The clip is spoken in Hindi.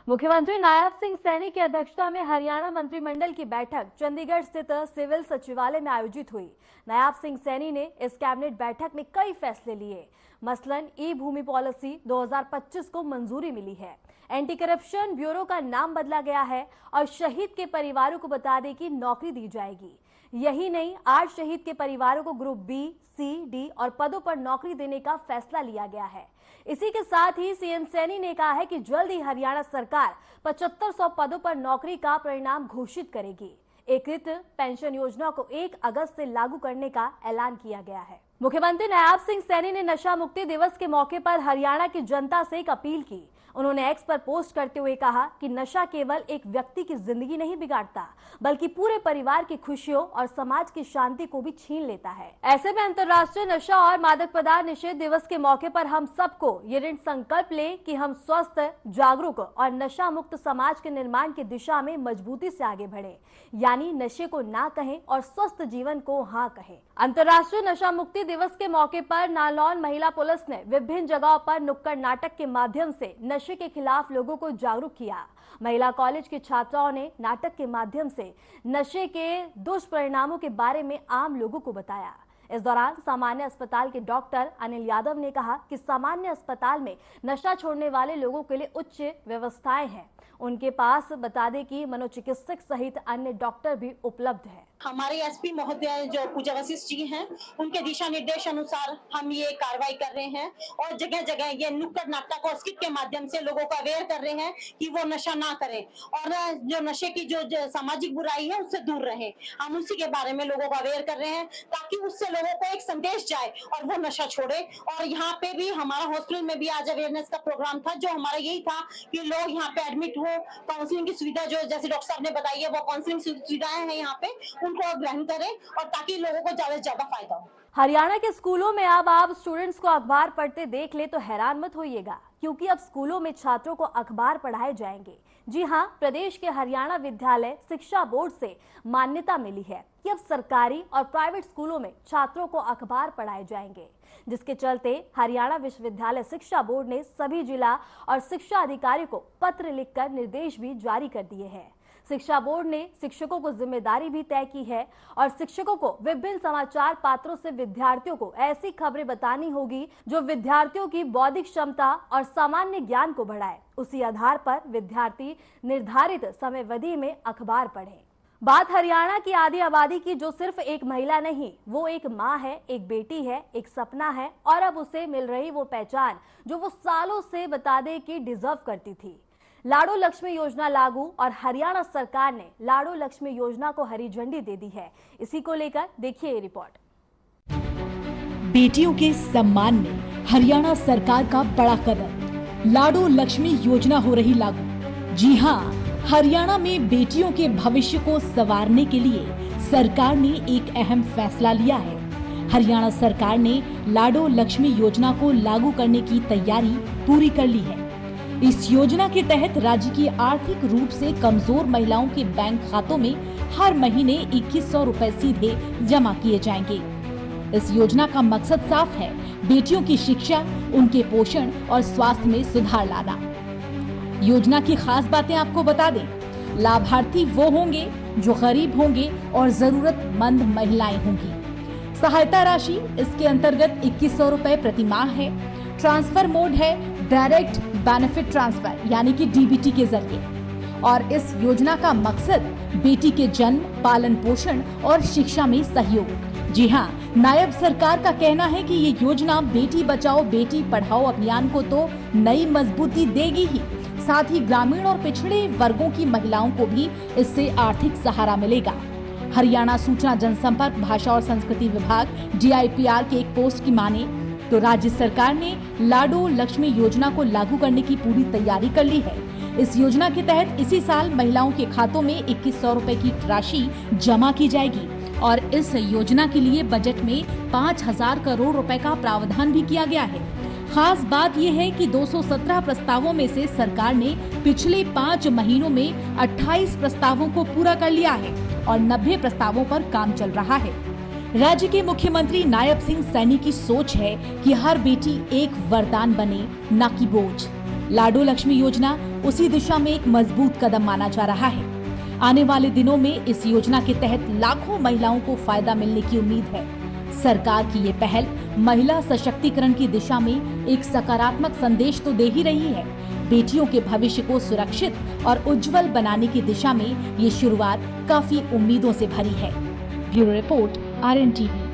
मुख्यमंत्री नायब सिंह सैनी की अध्यक्षता में हरियाणा मंत्रिमंडल की बैठक चंडीगढ़ स्थित सिविल सचिवालय में आयोजित हुई। नायब सिंह सैनी ने इस कैबिनेट बैठक में कई फैसले लिए। मसलन ई भूमि पॉलिसी 2025 को मंजूरी मिली है, एंटी करप्शन ब्यूरो का नाम बदला गया है और शहीद के परिवारों को बता दें कि नौकरी दी जाएगी। यही नहीं, 8 शहीद के परिवारों को ग्रुप बी, सी, डी और पदों पर नौकरी देने का फैसला लिया गया है। इसी के साथ ही सीएम सैनी ने कहा है कि जल्द ही हरियाणा सरकार 7500 पदों पर नौकरी का परिणाम घोषित करेगी। एकीकृत पेंशन योजना को 1 अगस्त से लागू करने का ऐलान किया गया है। मुख्यमंत्री नायब सिंह सैनी ने नशा मुक्ति दिवस के मौके पर हरियाणा की जनता से एक अपील की। उन्होंने एक्स पर पोस्ट करते हुए कहा कि नशा केवल एक व्यक्ति की जिंदगी नहीं बिगाड़ता, बल्कि पूरे परिवार की खुशियों और समाज की शांति को भी छीन लेता है। ऐसे में अंतर्राष्ट्रीय नशा और मादक पदार्थ निषेध दिवस के मौके पर हम सबको ये ऋण संकल्प लें कि हम स्वस्थ, जागरूक और नशा मुक्त समाज के निर्माण की दिशा में मजबूती से आगे बढ़े, यानी नशे को ना कहें और स्वस्थ जीवन को हाँ कहें। अंतर्राष्ट्रीय नशा मुक्ति दिवस के मौके पर नालौन महिला पुलिस ने विभिन्न जगहों पर नुक्कड़ नाटक के माध्यम से नशे के खिलाफ लोगों को जागरूक किया। महिला कॉलेज की छात्राओं ने नाटक के माध्यम से नशे के दुष्परिणामों के बारे में आम लोगों को बताया। इस दौरान सामान्य अस्पताल के डॉक्टर अनिल यादव ने कहा कि सामान्य अस्पताल में नशा छोड़ने वाले लोगों के लिए उच्च व्यवस्थाएं हैं। उनके पास बता दें कि मनोचिकित्सक सहित अन्य डॉक्टर भी उपलब्ध हैं। हमारे एसपी महोदय जो पूजा वशिष्ठ जी हैं, उनके दिशा निर्देश अनुसार हम ये कार्रवाई कर रहे हैं और जगह जगह ये नुक्कड़ नाटक और स्किट के माध्यम से लोगों को अवेयर कर रहे हैं कि वो नशा ना करें और जो नशे की जो सामाजिक बुराई है उससे दूर रहें। हम उसी के बारे में लोगों को अवेयर कर रहे हैं ताकि उससे लोगों को एक संदेश जाए और वो नशा छोड़े। और यहाँ पे भी हमारा हॉस्पिटल में भी आज अवेयरनेस का प्रोग्राम था, जो हमारा यही था कि लोग यहाँ पे एडमिट हो, काउंसलिंग की सुविधा जो जैसे डॉक्टर साहब ने बताई है वो काउंसलिंग सुविधाएं हैं यहाँ पे, उनको ग्रहण करें और ताकि लोगों को ज्यादा से ज्यादा फायदा हो। हरियाणा के स्कूलों में अब आप स्टूडेंट्स को अखबार पढ़ते देख ले तो हैरान मत होइएगा, क्योंकि अब स्कूलों में छात्रों को अखबार पढ़ाए जाएंगे। जी हां, प्रदेश के हरियाणा विद्यालय शिक्षा बोर्ड से मान्यता मिली है कि अब सरकारी और प्राइवेट स्कूलों में छात्रों को अखबार पढ़ाए जाएंगे, जिसके चलते हरियाणा विश्वविद्यालय शिक्षा बोर्ड ने सभी जिला और शिक्षा अधिकारी को पत्र लिखकर निर्देश भी जारी कर दिए हैं। शिक्षा बोर्ड ने शिक्षकों को जिम्मेदारी भी तय की है और शिक्षकों को विभिन्न समाचार पत्रों से विद्यार्थियों को ऐसी खबरें बतानी होगी जो विद्यार्थियों की बौद्धिक क्षमता और सामान्य ज्ञान को बढ़ाए। उसी आधार पर विद्यार्थी निर्धारित समयावधि में अखबार पढ़ें। बात हरियाणा की आधी आबादी की, जो सिर्फ एक महिला नहीं, वो एक माँ है, एक बेटी है, एक सपना है और अब उसे मिल रही वो पहचान जो वो सालों से बता दे कि डिजर्व करती थी। लाडो लक्ष्मी योजना लागू और हरियाणा सरकार ने लाडो लक्ष्मी योजना को हरी झंडी दे दी है। इसी को लेकर देखिए ये रिपोर्ट। बेटियों के सम्मान में हरियाणा सरकार का बड़ा कदम, लाडो लक्ष्मी योजना हो रही लागू। जी हां, हरियाणा में बेटियों के भविष्य को संवारने के लिए सरकार ने एक अहम फैसला लिया है। हरियाणा सरकार ने लाडो लक्ष्मी योजना को लागू करने की तैयारी पूरी कर ली है। इस योजना के तहत राज्य की आर्थिक रूप से कमजोर महिलाओं के बैंक खातों में हर महीने 2100 रुपए सीधे जमा किए जाएंगे। इस योजना का मकसद साफ है, बेटियों की शिक्षा, उनके पोषण और स्वास्थ्य में सुधार लाना। योजना की खास बातें आपको बता दें। लाभार्थी वो होंगे जो गरीब होंगे और जरूरतमंद महिलाएं होंगी। सहायता राशि इसके अंतर्गत 2100 रुपए प्रति माह है। ट्रांसफर मोड है डायरेक्ट बेनिफिट ट्रांसफर, यानी कि डीबीटी के जरिए। और इस योजना का मकसद बेटी के जन्म, पालन पोषण और शिक्षा में सहयोग। जी हां, नायब सरकार का कहना है कि ये योजना बेटी बचाओ बेटी पढ़ाओ अभियान को तो नई मजबूती देगी ही, साथ ही ग्रामीण और पिछड़े वर्गों की महिलाओं को भी इससे आर्थिक सहारा मिलेगा। हरियाणा सूचना जनसंपर्क भाषा और संस्कृति विभाग DIPR के एक पोस्ट की माने तो राज्य सरकार ने लाडो लक्ष्मी योजना को लागू करने की पूरी तैयारी कर ली है। इस योजना के तहत इसी साल महिलाओं के खातों में 2100 रुपए की राशि जमा की जाएगी और इस योजना के लिए बजट में 5000 करोड़ रुपए का प्रावधान भी किया गया है। खास बात यह है कि 217 प्रस्तावों में से सरकार ने पिछले 5 महीनों में 28 प्रस्तावों को पूरा कर लिया है और 90 प्रस्तावों पर काम चल रहा है। राज्य के मुख्यमंत्री नायब सिंह सैनी की सोच है कि हर बेटी एक वरदान बने, न कि बोझ। लाडो लक्ष्मी योजना उसी दिशा में एक मजबूत कदम माना जा रहा है। आने वाले दिनों में इस योजना के तहत लाखों महिलाओं को फायदा मिलने की उम्मीद है। सरकार की ये पहल महिला सशक्तिकरण की दिशा में एक सकारात्मक संदेश तो दे ही रही है, बेटियों के भविष्य को सुरक्षित और उज्जवल बनाने की दिशा में ये शुरुआत काफी उम्मीदों से भरी है। Bureau report, RNTV।